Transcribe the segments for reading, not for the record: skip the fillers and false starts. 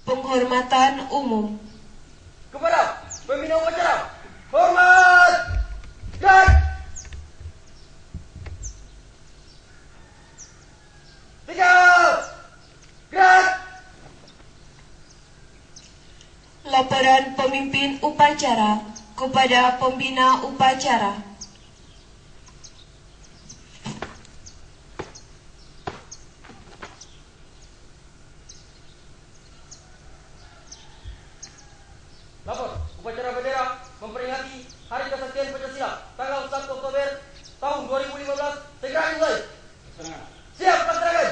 Penghormatan umum. Kepada pembina upacara, hormat, gerak. Tinggal, gerak. Laporan pemimpin upacara kepada pembina upacara. Lapor, upacara bendera memperingati Hari Kesaktian Pancasila tanggal 1 Oktober tahun 2015 segera dimulai. Siap, laksanakan.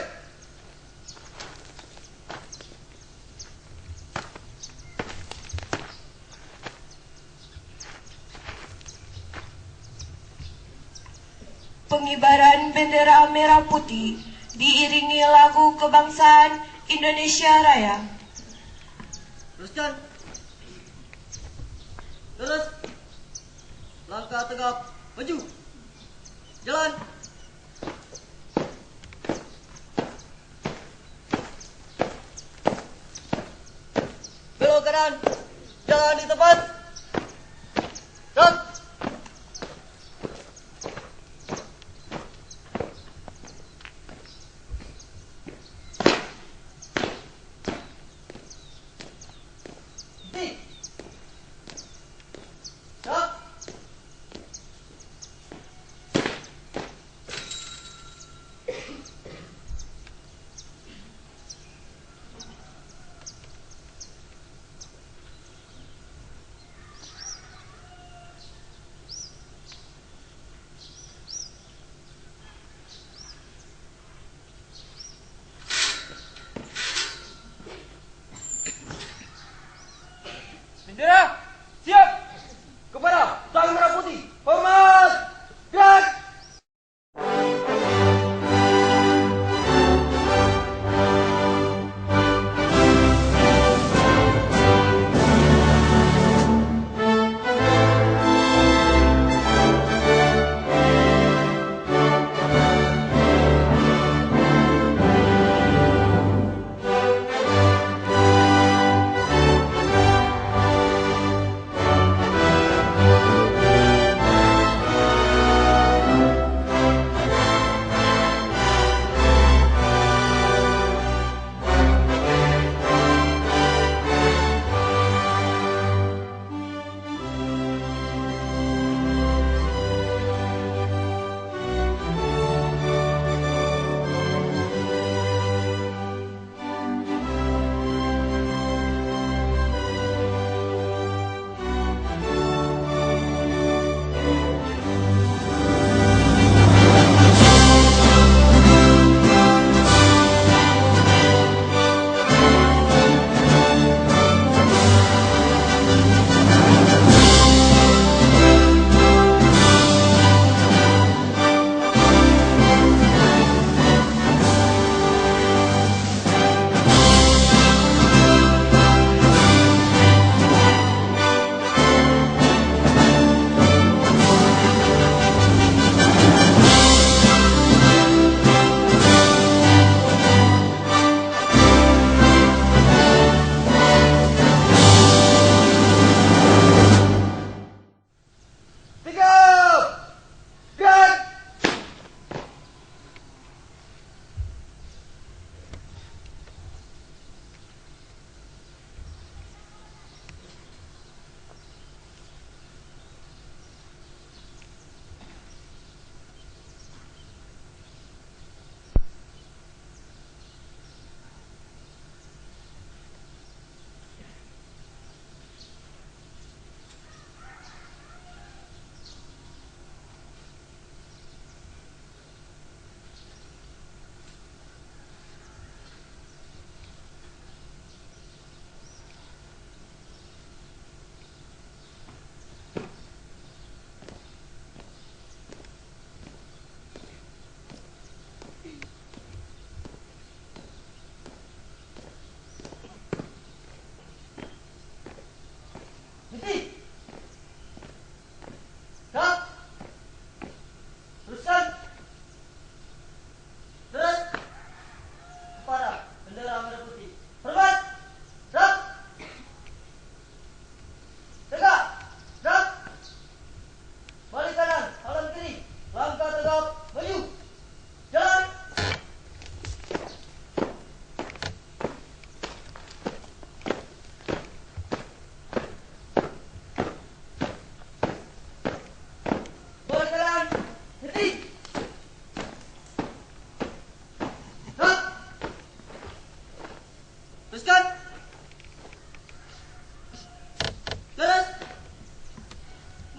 Pengibaran bendera merah putih diiringi lagu kebangsaan Indonesia Raya. Teruskan. Terus. Langkah tegap, maju. Jalan. Belok kanan. Jalan di tempat. Gerak. Bendera, siap. Kepada sang merah putih, hormat, gerak.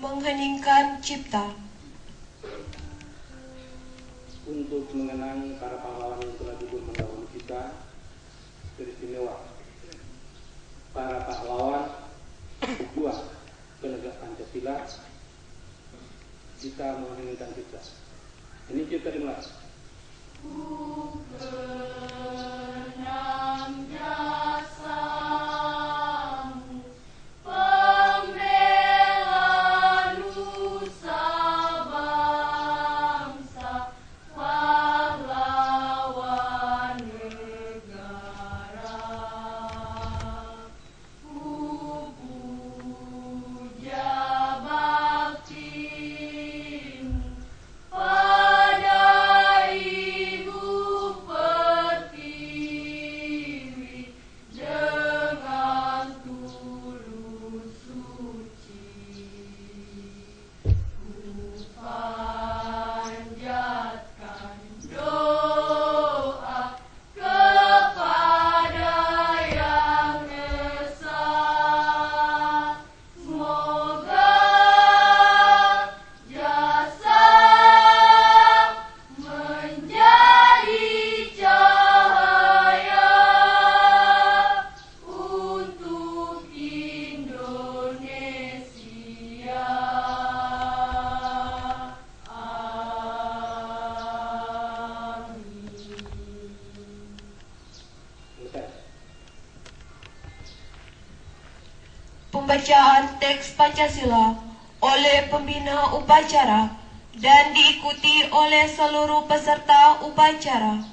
mengheningkan cipta. Untuk mengenang para pahlawan yang telah gugur mendahului kita, beristimewa. Para pahlawan berjuang penegak Pancasila, kita mengheningkan cipta. Ini cipta dimulai. Ku kenang jasamu, pembela nusa bangsa, pahlawan negara. Ku puja baktimu pada Ibu Pertiwi dengan tulus suci. Ku panjatkan doa kepada Yang Esa, semoga jasa menjadi cahaya untuk Indonesia. Amin. Selesai. Pembacaan teks Pancasila oleh pembina upacara dan diikuti oleh seluruh peserta upacara.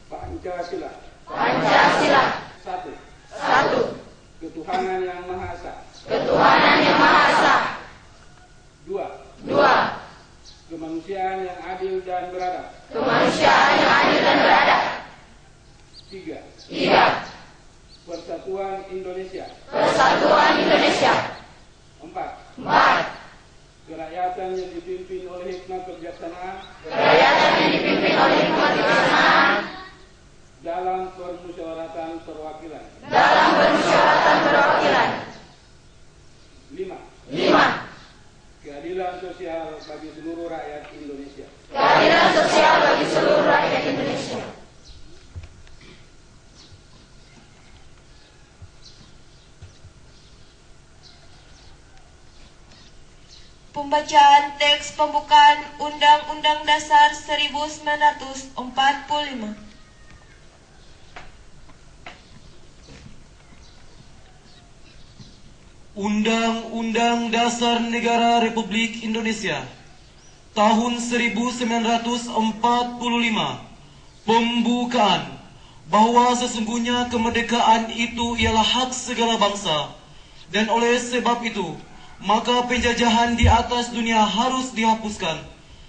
Pancasila. Pancasila. Satu. Satu. Ketuhanan yang Maha Esa. Ketuhanan yang Maha Esa. Dua. Dua. Kemanusiaan yang adil dan beradab. Kemanusiaan yang adil dan beradab. Tiga. Tiga. Persatuan Indonesia. Persatuan Indonesia. Empat. Empat. Kerakyatan yang dipimpin oleh hikmat kebijaksanaan Kerakyatan yang dipimpin oleh hikmat kebijaksanaan dalam permusyawaratan perwakilan. dalam permusyawaratan perwakilan. Lima. Lima. Keadilan sosial bagi seluruh rakyat Indonesia. Keadilan sosial bagi seluruh rakyat Indonesia. Pembacaan teks pembukaan Undang-Undang Dasar 1945. Undang-Undang Dasar Negara Republik Indonesia tahun 1945 pembukaan bahwa sesungguhnya kemerdekaan itu ialah hak segala bangsa, dan oleh sebab itu maka penjajahan di atas dunia harus dihapuskan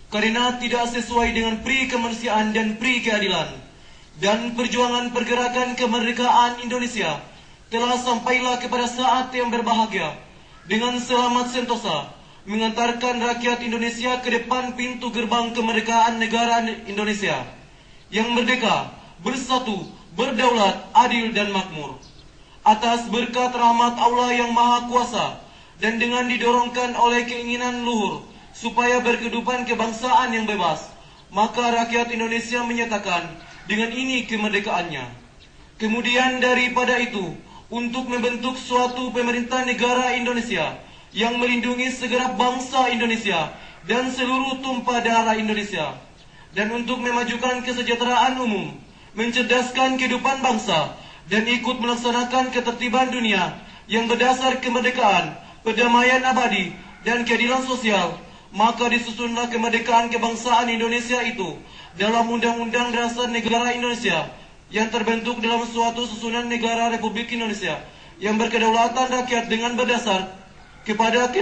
karena tidak sesuai dengan pri kemanusiaan dan pri keadilan. Dan perjuangan pergerakan kemerdekaan Indonesia telah sampailah kepada saat yang berbahagia dengan selamat sentosa mengantarkan rakyat Indonesia ke depan pintu gerbang kemerdekaan negara Indonesia yang merdeka, bersatu, berdaulat, adil dan makmur. Atas berkat rahmat Allah yang Maha Kuasa dan dengan didorongkan oleh keinginan luhur supaya berkehidupan kebangsaan yang bebas, maka rakyat Indonesia menyatakan dengan ini kemerdekaannya. Kemudian daripada itu, untuk membentuk suatu pemerintah negara Indonesia yang melindungi segenap bangsa Indonesia dan seluruh tumpah darah Indonesia, dan untuk memajukan kesejahteraan umum, mencerdaskan kehidupan bangsa, dan ikut melaksanakan ketertiban dunia yang berdasar kemerdekaan, perdamaian abadi, dan keadilan sosial, maka disusunlah kemerdekaan kebangsaan Indonesia itu dalam Undang-Undang Dasar Negara Indonesia yang terbentuk dalam suatu susunan negara Republik Indonesia yang berkedaulatan rakyat dengan berdasar kepada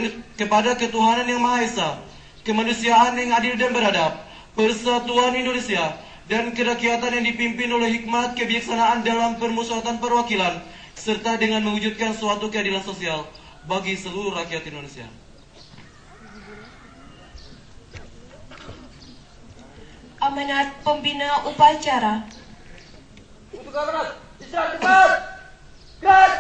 ketuhanan yang Maha Esa, kemanusiaan yang adil dan beradab, persatuan Indonesia, dan kerakyatan yang dipimpin oleh hikmat kebijaksanaan dalam permusyawaratan perwakilan, serta dengan mewujudkan suatu keadilan sosial bagi seluruh rakyat Indonesia. amanat pembina upacara. Untuk amanat, istirahat cepat. Gerak.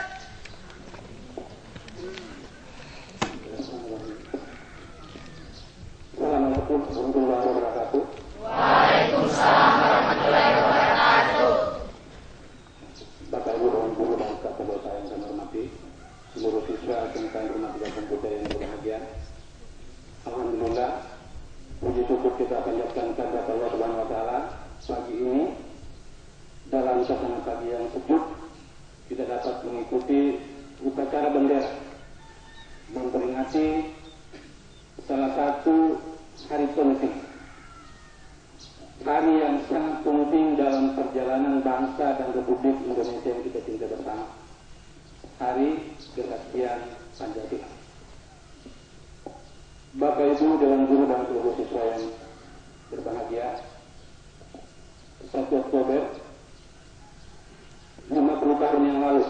Assalamualaikum warahmatullahi wabarakatuh. Waalaikumsalam warahmatullahi wabarakatuh. Bapak Ibu dan Guru Bangsa Pedosa yang saya hormati, seluruh siswa SMK Rumah 3 Komputer yang berbahagia. Alhamdulillah, puji syukur kita panjatkan kepada Allah Subhanahu wa taala pagi ini dalam suasana pagi yang sejuk kita dapat mengikuti upacara bendera memperingati salah satu hari penting, hari yang sangat penting dalam perjalanan bangsa dan Republik Indonesia yang kita cinta bersama, Hari Kesaktian Pancasila. Bapak Ibu Dewan Guru dan seluruh siswa yang berbahagia, 1 Oktober 50 tahun yang lalu,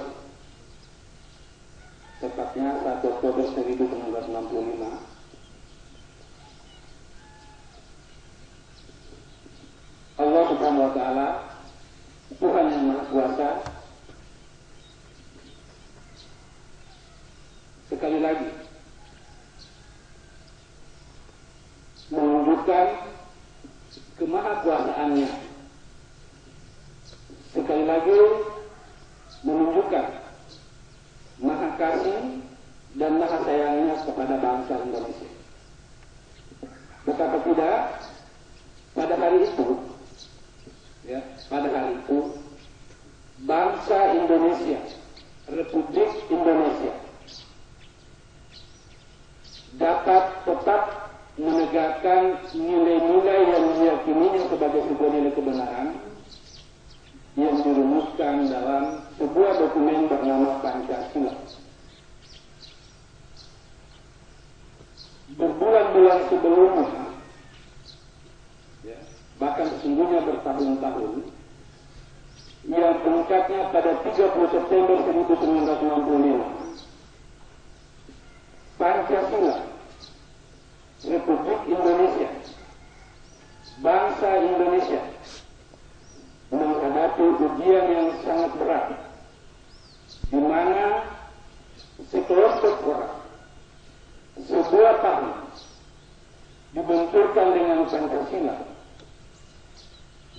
tepatnya 1 Oktober 1965, Allah Subhanahu wa taala, Tuhan yang Maha Kuasa, sekali lagi menunjukkan kemahakuasaannya, sekali lagi menunjukkan maha kasih dan maha sayangnya kepada bangsa Indonesia. Betapa tidak, pada hari itu, pada hari itu bangsa Indonesia, Republik Indonesia dapat tetap menegakkan nilai-nilai yang diyakininya sebagai sebuah nilai kebenaran yang dirumuskan dalam sebuah dokumen bernama Pancasila. Berbulan-bulan sebelumnya, bahkan sesungguhnya bertahun-tahun, yang puncaknya pada 30 September 1965, Pancasila, Republik Indonesia, bangsa Indonesia menghadapi ujian yang sangat berat, di mana sekelompok orang, sebuah paham dibenturkan dengan Pancasila,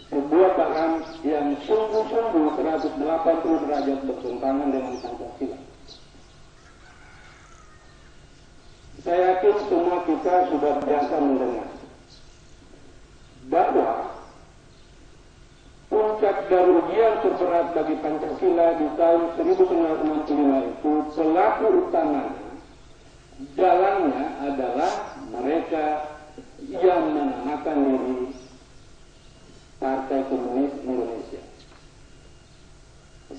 sebuah paham yang sungguh-sungguh 180 derajat bertentangan dengan Pancasila. Saya yakin semua kita sudah biasa mendengar bahwa puncak dari ujian terberat bagi Pancasila di tahun 1965 itu pelaku utamanya, jalannya adalah mereka yang menamakan diri Partai Komunis Indonesia.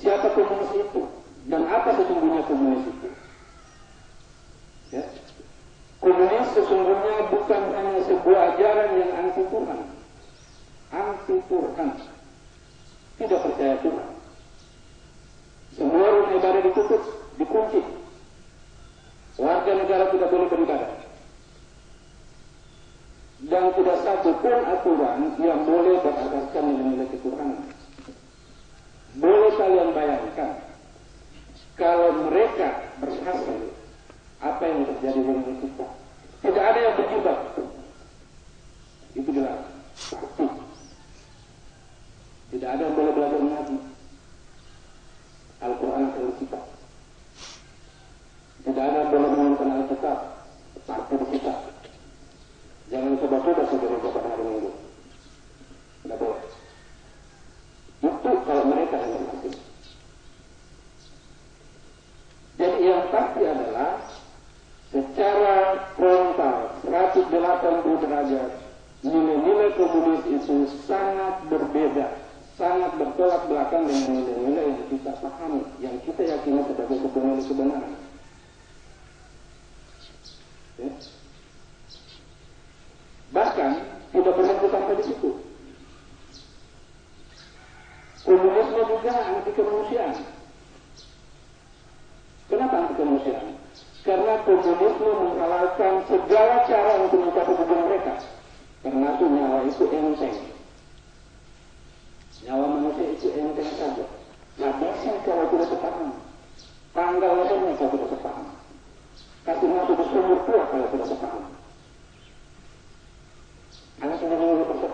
Siapa komunis itu? Dan apa sesungguhnya komunis itu? Ya. Komunis sesungguhnya bukan hanya sebuah ajaran yang anti Tuhan. Anti Tuhan. Tidak percaya Tuhan. Semua rumah ibadah ditutup, dikunci. Warga negara tidak boleh beribadah. Dan tidak satu pun aturan yang boleh berdasarkan nilai-nilai ketuhanan. Boleh kalian bayangkan kalau mereka berhasil, apa yang terjadi dengan kita? Tidak ada yang berjubah. Itu jelas. Pasti. Tidak ada yang boleh belajar mengaji. Al-Quran akan kita. Tidak ada yang boleh menonton Alkitab. Pasti kita. Jangan coba-coba segera pada hari Minggu. Tidak boleh. Itu kalau mereka yang berhasil. Jadi yang pasti adalah secara frontal 180 derajat nilai-nilai komunis itu sangat berbeda, sangat bertolak belakang dengan nilai-nilai yang kita pahami, yang kita yakini sebagai sebuah kebenaran. Ya. Bahkan tidak berhenti sampai di situ. Komunisme juga anti kemanusiaan. Kenapa anti kemanusiaan? Karena komunisme menghalalkan segala cara untuk mencapai tujuan mereka. Termasuk nyawa itu enteng.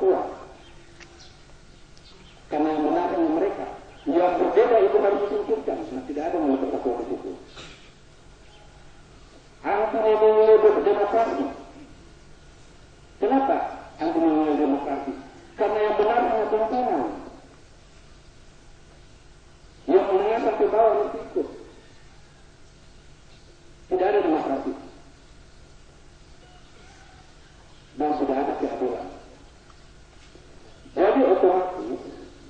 persatuan. Karena yang benar hanya mereka. Yang berbeda itu harus disingkirkan. Nah, tidak ada nilai persatuan di situ. Anti-nilai demokrasi. Kenapa anti-nilai demokrasi? Karena yang benar hanya pimpinan. Yang menengah sampai bawah harus ikut. Tidak ada demokrasi. Dan sudah ada keadilan. Jadi otomatis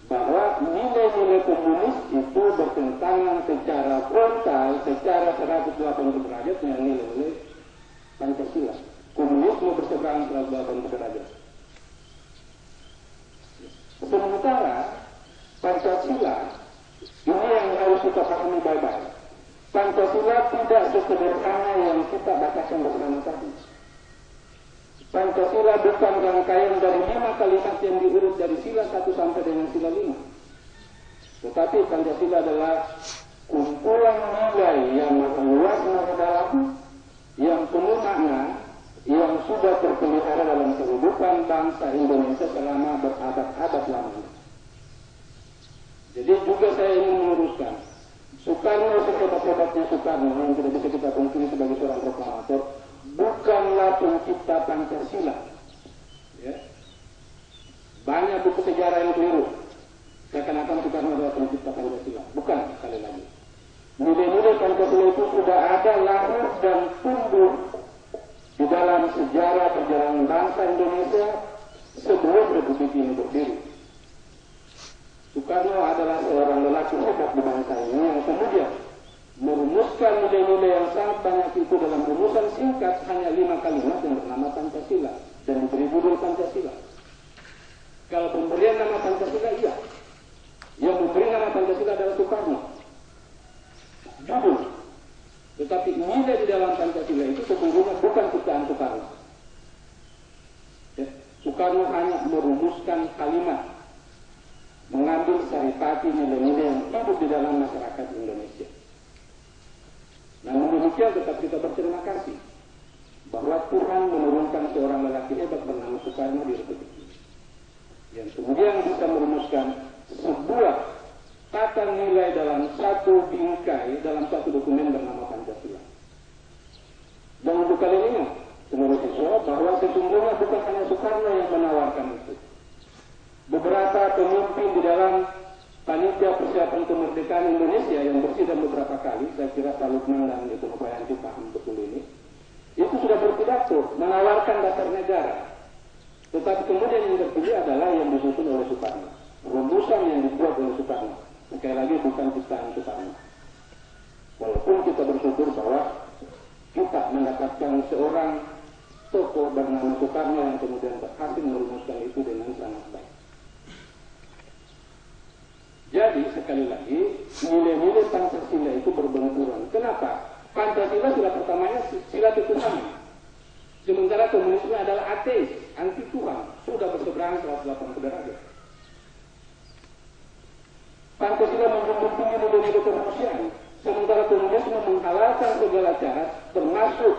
bahwa nilai-nilai komunis itu bertentangan secara frontal, secara 180 derajat dengan nilai-nilai Pancasila. Komunisme berseberangan 180 derajat. Sementara Pancasila ini yang harus kita pahami baik-baik. Pancasila tidak sesederhana yang kita bacakan bersama tadi. Pancasila bukan rangkaian dari 5 kalimat yang diurut dari sila 1 sampai dengan sila 5. Tetapi Pancasila adalah kumpulan nilai yang luas dan dalam, yang penuh makna, yang sudah terpelihara dalam kehidupan bangsa Indonesia selama berabad-abad lamanya. Jadi juga saya ingin meluruskan, Soekarno sehebat-hebatnya Soekarno yang tidak bisa kita pungkiri sebagai seorang proklamator, bukanlah pencipta Pancasila. Ya. Banyak buku sejarah yang keliru. Seakan-akan Soekarno adalah pencipta Pancasila. Bukan, sekali lagi. Nilai-nilai Pancasila itu sudah ada lahir dan tumbuh di dalam sejarah perjalanan bangsa Indonesia sebelum Republik ini berdiri. Soekarno adalah seorang lelaki hebat di bangsa ini yang kemudian merumuskan nilai-nilai yang sangat banyak itu dalam rumusan singkat hanya 5 kalimat yang bernama Pancasila dan diberi judul Pancasila. Kalau pemberian nama Pancasila, iya. Yang memberi nama Pancasila adalah Soekarno. Judul. Tetapi nilai di dalam Pancasila itu sesungguhnya bukan ciptaan Soekarno. Ya. Soekarno hanya merumuskan kalimat, mengambil saripati nilai-nilai yang hidup di dalam masyarakat Indonesia. Namun demikian tetap kita berterima kasih bahwa Tuhan menurunkan seorang lelaki hebat bernama Soekarno di Republik ini, yang kemudian bisa merumuskan sebuah tata nilai dalam satu bingkai, dalam satu dokumen bernama Pancasila. Dan untuk kali ini, menurut siswa, bahwa sesungguhnya bukan hanya Soekarno yang menawarkan itu. Beberapa pemimpin di dalam panitia persiapan kemerdekaan Indonesia yang bersidang beberapa kali, saya kira Pak Lukman dan Ibu Novayanti paham betul ini, itu sudah berpidato menawarkan dasar negara. Tetapi kemudian yang terpilih adalah yang disusun oleh Soekarno, rumusan yang dibuat oleh Soekarno. Sekali lagi bukan ciptaan Soekarno. Walaupun kita bersyukur bahwa kita mendapatkan seorang tokoh bernama Soekarno yang kemudian berhasil merumuskan itu dengan sangat baik. Jadi sekali lagi nilai-nilai Pancasila itu berbenturan. Kenapa? Pancasila sila pertamanya sila ketuhanan. Sementara komunisme adalah ateis, anti Tuhan, sudah berseberangan 180 derajat. Pancasila menjunjung tinggi nilai-nilai kemanusiaan, sementara komunisme menghalalkan segala cara, termasuk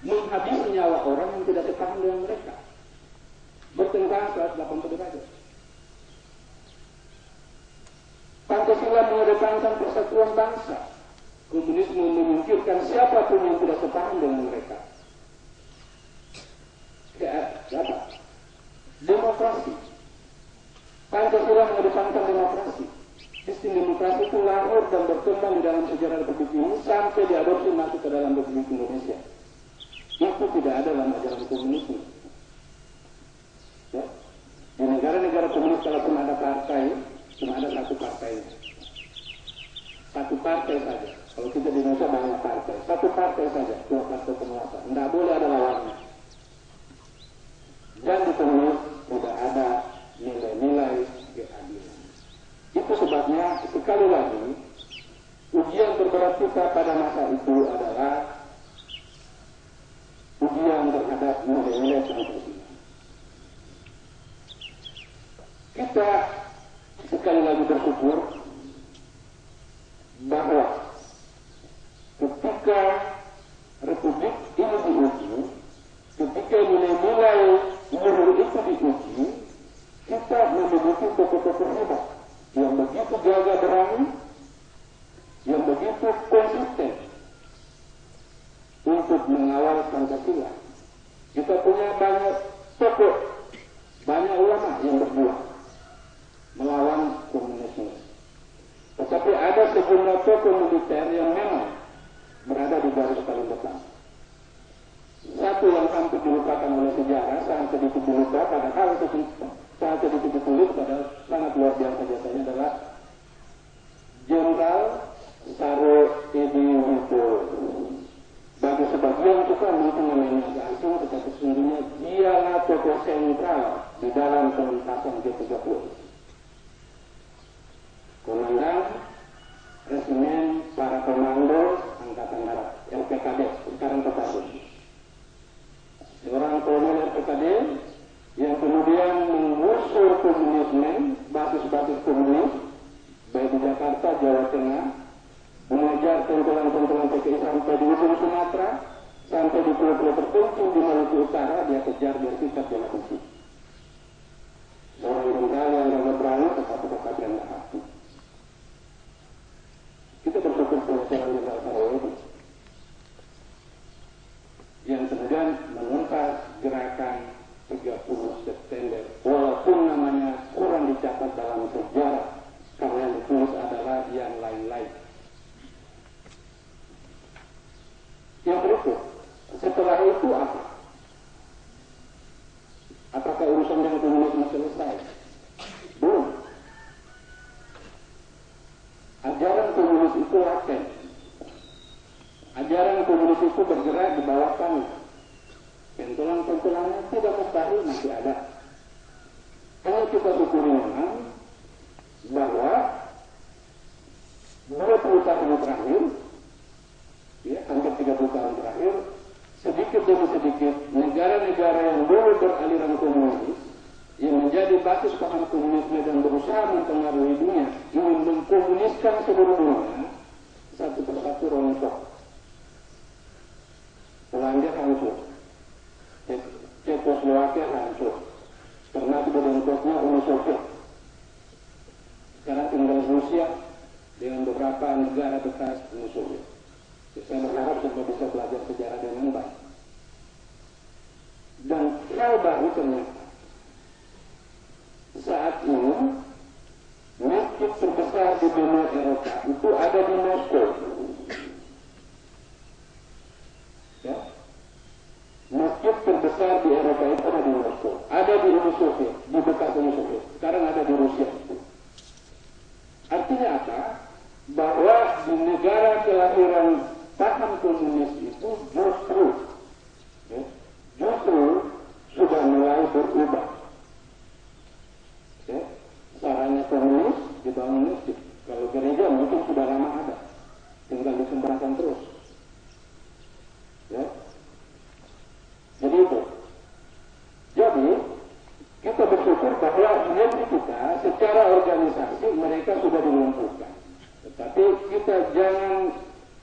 menghabisi nyawa orang yang tidak sepaham dengan mereka. Bertentangan 180 derajat. Pancasila mengedepankan persatuan bangsa. Komunisme menyingkirkan siapapun yang tidak sepaham dengan mereka. Apa? Demokrasi. Pancasila mengedepankan demokrasi. Sistem demokrasi itu lahir dan berkembang di dalam sejarah Republik ini sampai diadopsi masuk ke dalam Republik Indonesia. Itu tidak ada dalam ajaran komunisme. Ya. Di negara-negara komunis kalaupun ada partai, cuma ada satu partai. Satu partai saja. Kalau kita di Indonesia banyak partai. Satu partai saja, dua partai penguasa. Tidak boleh ada lawannya. Dan di komunis tidak ada nilai-nilai keadilan. Itu sebabnya sekali lagi ujian terberat kita pada masa itu adalah ujian terhadap nilai-nilai Pancasila. Kita sekali lagi bersyukur bahwa ketika Republik ini diuji, ketika nilai-nilai menurut itu diuji, kita memiliki tokoh-tokoh hebat yang begitu gagah berani, yang begitu konsisten untuk mengawal Pancasila. Kita punya banyak tokoh, banyak ulama yang berjuang melawan komunisme. Tetapi ada sejumlah tokoh militer yang memang berada di garis paling depan. Satu yang hampir dilupakan oleh sejarah, sangat sedikit dilupakan, padahal sangat sedikit ditulis, padahal sangat luar biasa jasanya adalah Jenderal Saro Edi Wibowo. Bagi sebagian kita mungkin namanya agak asing, tetapi sesungguhnya dialah tokoh sentral di dalam pementasan G30. Komandan Resimen Para Komando Angkatan Darat, LPKD, sekarang Kopassus. Seorang kolonel LPKD yang kemudian mengusur komunisme, basis-basis komunis, baik di Jakarta, Jawa Tengah, mengejar tengkolan-tengkolan PKI sampai di ujung Sumatera, sampai di pulau-pulau terpencil di Maluku Utara, dia kejar, dia sikat, dia lakukan. Seorang jenderal yang gagah berani, tetapi tetap rendah hati. Kita bersyukur pada seorang jenderal Sarawati yang kemudian menuntas gerakan 30 September, walaupun namanya kurang dicatat dalam sejarah, karena yang ditulis adalah yang lain-lain. Yang berikut, setelah itu apa? Apakah urusan dengan komunisme selesai? Belum. Ajaran komunis itu laten. Ajaran komunis itu bergerak di bawah tanah. Pentolan-pentolannya tidak mustahil masih ada. Kalau kita syukuri memang bahwa 20 tahun terakhir, ya, hampir 30 tahun terakhir, sedikit demi sedikit negara-negara yang dulu beraliran komunis yang menjadi basis paham komunisme dan berusaha mempengaruhi dunia ingin mengkomuniskan seluruh dunia, satu persatu rontok. Polandia hancur, Cekoslowakia hancur, karena bentuknya Uni Soviet. Sekarang tinggal Rusia dengan beberapa negara bekas Uni Soviet. Saya berharap semua bisa belajar sejarah dengan baik. Dan hal baru ternyata saat ini masjid terbesar di benua Eropa itu ada di Moskow. Ya? Masjid terbesar di Eropa itu ada di Moskow, ada di Uni Soviet, di bekas Uni Soviet. Sekarang ada di Rusia. Artinya apa? Bahwa di negara kelahiran paham komunis itu justru sudah mulai berubah. Ya, caranya komunis dibangun masjid. Kalau gereja mungkin sudah lama ada, tinggal dikembangkan terus. Ya, jadi itu. Jadi kita bersyukur bahwa negeri kita secara organisasi mereka sudah dilumpuhkan. Tetapi kita jangan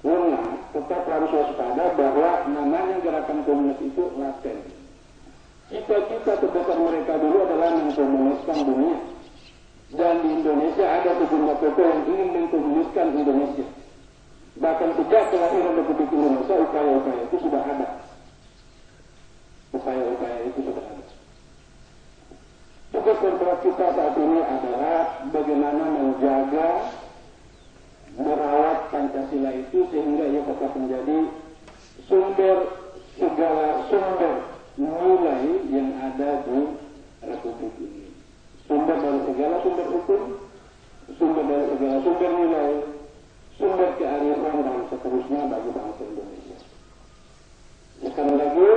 lengah, tetap harus waspada bahwa namanya gerakan komunis itu laten. Cita-cita terbesar mereka dulu adalah mengkomuniskan dunia. Dan di Indonesia ada sejumlah tokoh yang ingin mengkomuniskan Indonesia. Bahkan sejak kelahiran Republik Indonesia, upaya-upaya itu sudah ada. Upaya-upaya itu sudah ada. Tugas pokok kita saat ini adalah bagaimana menjaga, merawat Pancasila itu sehingga ia tetap menjadi segala sumber nilai yang ada di Republik ini. Sumber dari segala sumber hukum, sumber dari segala sumber nilai, sumber kearifan dan seterusnya bagi bangsa Indonesia. Sekali lagi,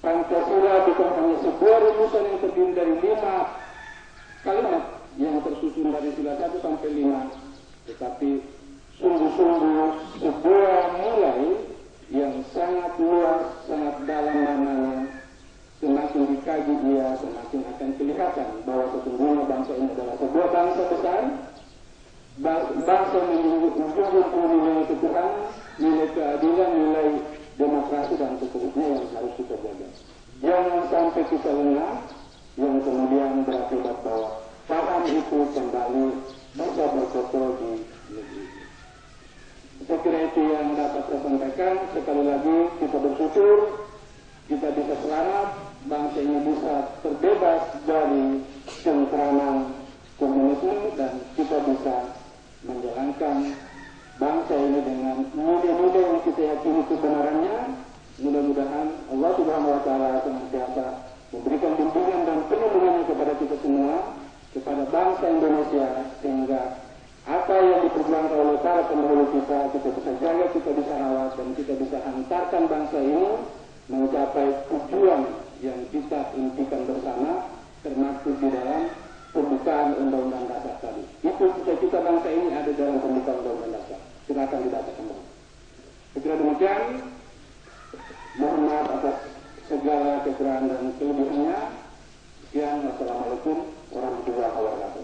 Pancasila bukan hanya sebuah rumusan yang terdiri dari 5 kalimat yang tersusun dari sila 1 sampai 5, tetapi sungguh-sungguh sebuah nilai yang sangat luas, sangat dalam maknanya. Semakin dikaji dia, semakin akan kelihatan bahwa sesungguhnya bangsa ini adalah sebuah bangsa besar, bangsa menjunjung nilai ketuhanan, nilai keadilan, nilai demokrasi dan seterusnya yang harus kita jaga. Jangan sampai kita lengah, yang kemudian berakibat bahwa paham itu kembali bisa berkokoh di negeri. Saya kira itu yang dapat saya sampaikan. Sekali lagi kita bersyukur kita bisa selamat, bangsa ini bisa terbebas dari cengkraman komunisme dan kita bisa menjalankan bangsa ini dengan mudah-mudah yang kita yakini kebenarannya. Mudah-mudahan Allah Subhanahu wa Ta'ala senantiasa memberikan bimbingan dan penyembuhannya kepada kita semua, kepada bangsa Indonesia, sehingga apa yang diperjuangkan oleh para pendahulu kita bisa jaga, kita bisa rawat, dan kita bisa hantarkan bangsa ini mencapai tujuan yang kita impikan bersama, termasuk di dalam pembukaan Undang-Undang Dasar tadi. Itu cita-cita bangsa ini ada dalam pembukaan Undang-Undang Dasar. Silakan dibaca kembali. Saya kira demikian. Mohon maaf atas segala kekurangan dan kelebihannya. Sekian, wassalamualaikum warahmatullahi wabarakatuh.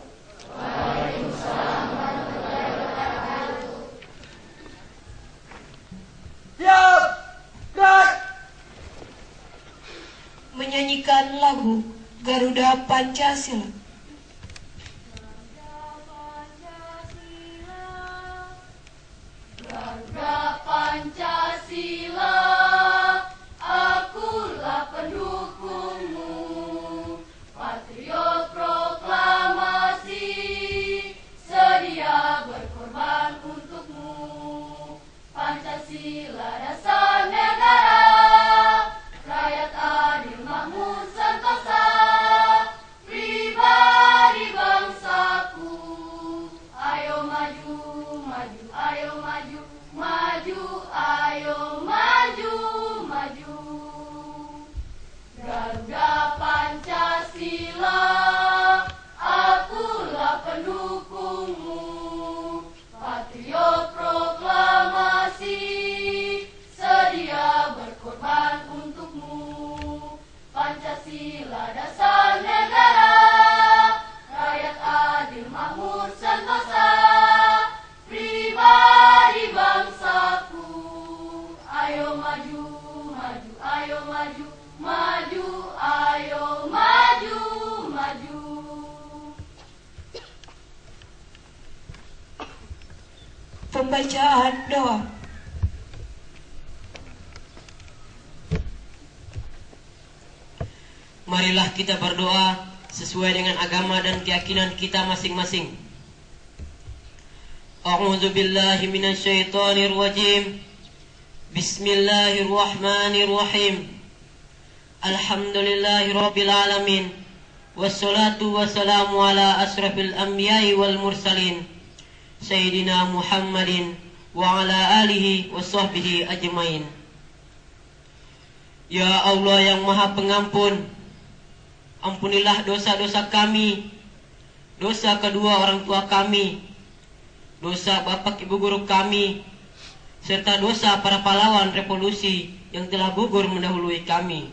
Waalaikumsalam warahmatullahi wabarakatuh. Siap, gerak. Menyanyikan lagu Garuda Pancasila. Garuda Pancasila, akulah pendukungmu, patriot proklamasi, sedia berkorban untukmu. Pancasila dasar negara, rakyat adil makmur sentosa, pribadi bangsaku. Ayo maju, maju, ayo maju, maju, ayo maju, maju. Garuda Pancasila, akulah pendukungmu, patriot proklamasi, sedia berkorban untukmu. Pancasila dasar negara, rakyat adil makmur sentosa, pribadi bangsaku. Ayo maju, maju, ayo maju, maju, ayo maju, maju. Pembacaan doa. Marilah kita berdoa sesuai dengan agama dan keyakinan kita masing-masing. A'udzu billahi minasyaitonir rajim. Bismillahirrahmanirrahim. Alhamdulillahirabbil alamin. Wassalatu wassalamu ala asrafil anbiya'i wal mursalin. Sayyidina Muhammadin wa ala alihi wa sahbihi ajmain. Ya Allah yang Maha Pengampun, ampunilah dosa-dosa kami, dosa kedua orang tua kami, dosa bapak ibu guru kami, serta dosa para pahlawan revolusi yang telah gugur mendahului kami.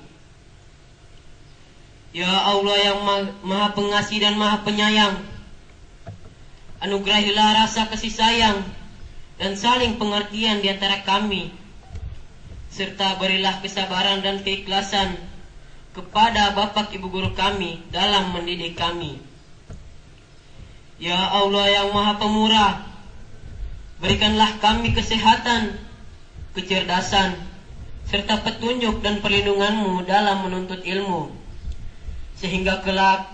Ya Allah yang Maha Pengasih dan Maha Penyayang, anugerahilah rasa kasih sayang dan saling pengertian di antara kami, serta berilah kesabaran dan keikhlasan kepada bapak ibu guru kami dalam mendidik kami. Ya Allah yang Maha Pemurah, berikanlah kami kesehatan, kecerdasan, serta petunjuk dan perlindungan-Mu dalam menuntut ilmu, sehingga kelak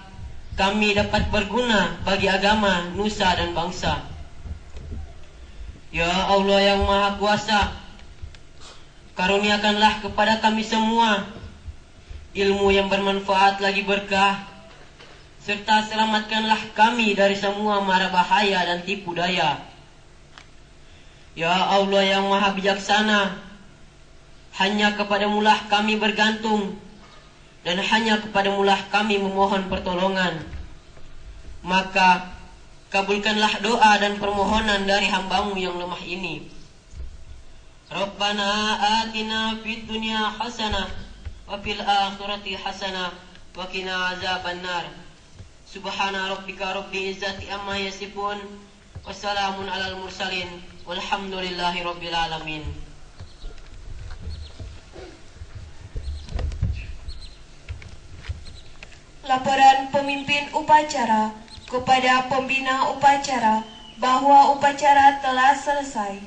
kami dapat berguna bagi agama, nusa dan bangsa. Ya Allah yang Maha Kuasa, karuniakanlah kepada kami semua ilmu yang bermanfaat lagi berkah, serta selamatkanlah kami dari semua mara bahaya dan tipu daya. Ya Allah yang Maha Bijaksana, hanya kepadamu-lah kami bergantung, dan hanya kepadamu-lah kami memohon pertolongan. Maka kabulkanlah doa dan permohonan dari hamba-Mu yang lemah ini. Rabbana atina fid dunya hasanah wa fil akhirati hasanah wa qina azabannar. Subhana rabbika rabbil izzati amma yasifun, wassalamun alal mursalin, walhamdulillahi rabbil alamin. Laporan pemimpin upacara kepada pembina upacara bahwa upacara telah selesai.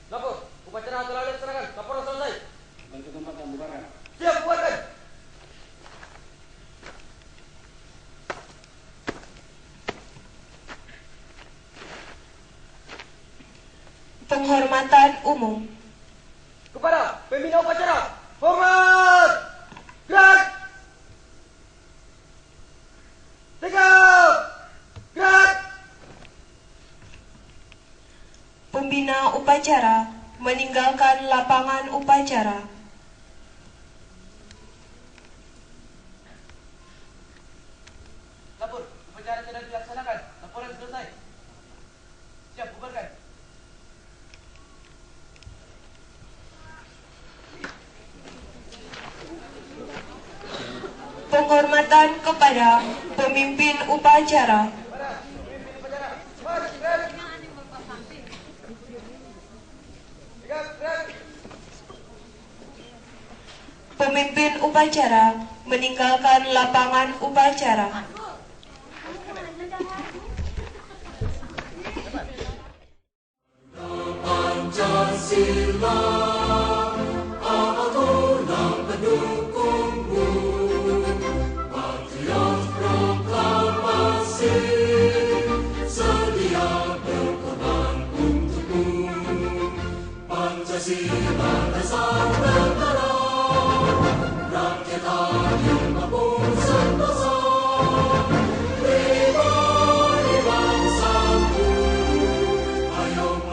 Lapor, upacara telah dilaksanakan. Laporan selesai. Bantu tempat dan bubarkan. Siap, bubarkan. Penghormatan umum. Kepada pembina upacara, hormat! Gerak! Tegak! Gerak! Pembina upacara meninggalkan lapangan upacara. Lapor, upacara sudah dilaksanakan. Laporan selesai. Siap, bubarkan. Penghormatan kepada pemimpin upacara. Kepada pemimpin upacara, march, gerak! Tegak, gerak! Pemimpin upacara meninggalkan lapangan upacara.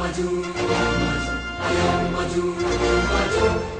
Maju, maju, ayo maju, maju.